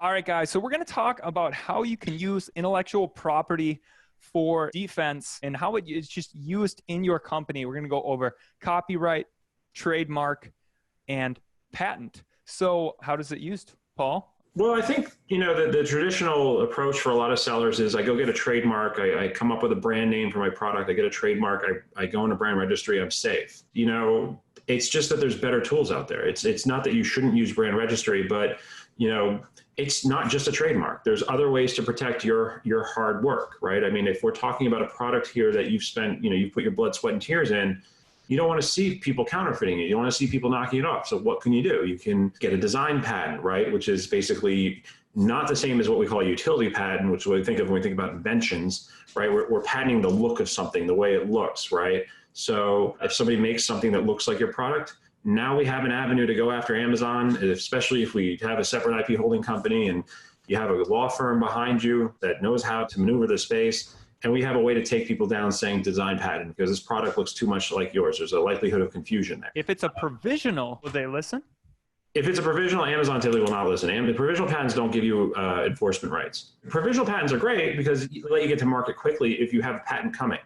All right, guys. So we're going to talk about how you can use intellectual property for defense and how it is just used in your company. We're going to go over copyright, trademark, and patent. So how does it used, Paul? Well, I think, the traditional approach for a lot of sellers is I go get a trademark, I come up with a brand name for my product, I get a trademark, I go into brand registry, I'm safe. It's just that there's better tools out there. It's not that you shouldn't use brand registry, but it's not just a trademark. There's other ways to protect your hard work, right? I mean, if we're talking about a product here that you've spent, you put your blood, sweat, and tears in, you don't want to see people counterfeiting it. You don't want to see people knocking it off. So what can you do? You can get a design patent, right? Which is basically not the same as what we call a utility patent, which we think of when we think about inventions, right? We're patenting the look of something, the way it looks, right? So if somebody makes something that looks like your product, now we have an avenue to go after Amazon, especially if we have a separate IP holding company and you have a law firm behind you that knows how to maneuver the space. And we have a way to take people down saying design patent because this product looks too much like yours. There's a likelihood of confusion there. If it's a provisional, will they listen? If it's a provisional, Amazon typically will not listen. And the provisional patents don't give you enforcement rights. Provisional patents are great because they let you get to market quickly if you have a patent coming,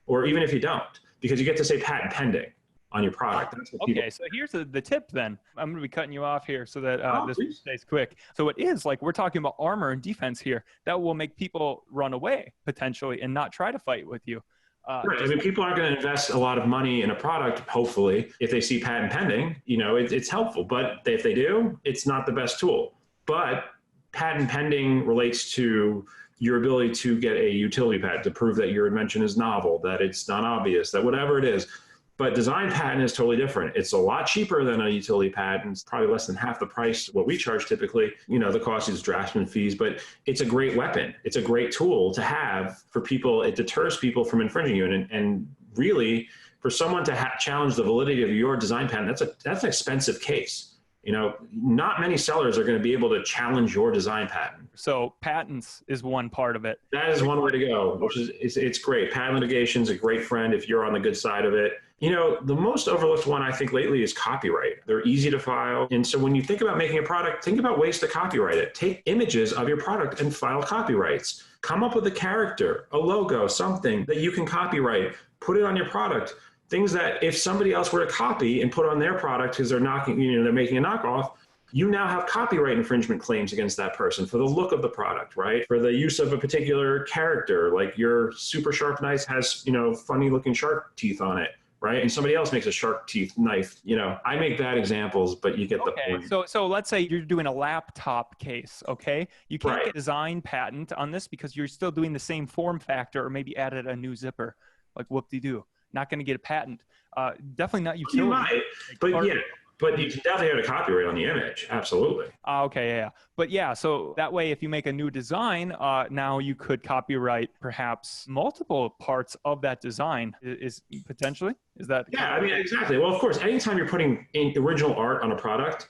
or even if you don't, because you get to say patent pending on your product. That's what okay, so here's the tip then. I'm going to be cutting you off here so that this stays quick. So it is like we're talking about armor and defense here. That will make people run away potentially and not try to fight with you. Right. I mean, people aren't going to invest a lot of money in a product, hopefully, if they see patent pending. It's helpful. But if they do, it's not the best tool. But patent pending relates to your ability to get a utility patent to prove that your invention is novel, that it's not obvious, that whatever it is. But design patent is totally different. It's a lot cheaper than a utility patent. It's probably less than half the price what we charge typically. The cost is draftsman fees, but it's a great weapon. It's a great tool to have for people. It deters people from infringing you. And really, for someone to challenge the validity of your design patent, that's an expensive case. Not many sellers are going to be able to challenge your design patent. So patents is one part of it. That is one way to go, which is it's great. Patent litigation is a great friend if you're on the good side of it. The most overlooked one I think lately is copyright. They're easy to file. And so when you think about making a product, think about ways to copyright it. Take images of your product and file copyrights. Come up with a character, a logo, something that you can copyright. Put it on your product. Things that if somebody else were to copy and put on their product because they're they're making a knockoff, you now have copyright infringement claims against that person for the look of the product, right? For the use of a particular character, like your super sharp knife has, funny looking shark teeth on it, right? And somebody else makes a shark teeth knife. I make bad examples, but you get the point. So let's say you're doing a laptop case, okay? You can't get design patent on this because you're still doing the same form factor or maybe added a new zipper, like whoop-de-doo. Not going to get a patent. Definitely not utility. You might, but you can definitely have a copyright on the image. Absolutely. Okay, yeah. But yeah, so that way, if you make a new design, now you could copyright perhaps multiple parts of that design. Is that? Yeah, I mean, exactly. Well, of course, anytime you're putting in original art on a product,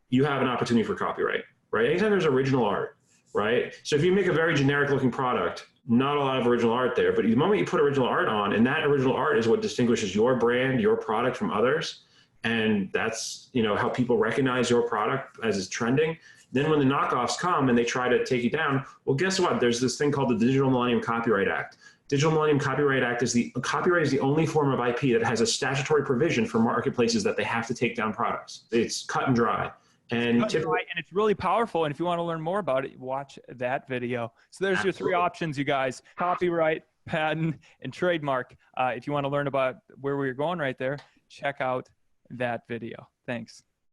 you have an opportunity for copyright, right? Anytime there's original art, right? So if you make a very generic looking product, not a lot of original art there, but the moment you put original art on, and that original art is what distinguishes your brand, your product from others, and that's how people recognize your product as it's trending. Then when the knockoffs come and they try to take you down, well, guess what? There's this thing called the Digital Millennium Copyright Act. Digital Millennium Copyright Act copyright is the only form of IP that has a statutory provision for marketplaces that they have to take down products. It's cut and dry. And it's really powerful. And if you want to learn more about it, watch that video. So there's your three options, you guys: copyright, patent, and trademark. If you want to learn about where we're going right there, check out that video. Thanks.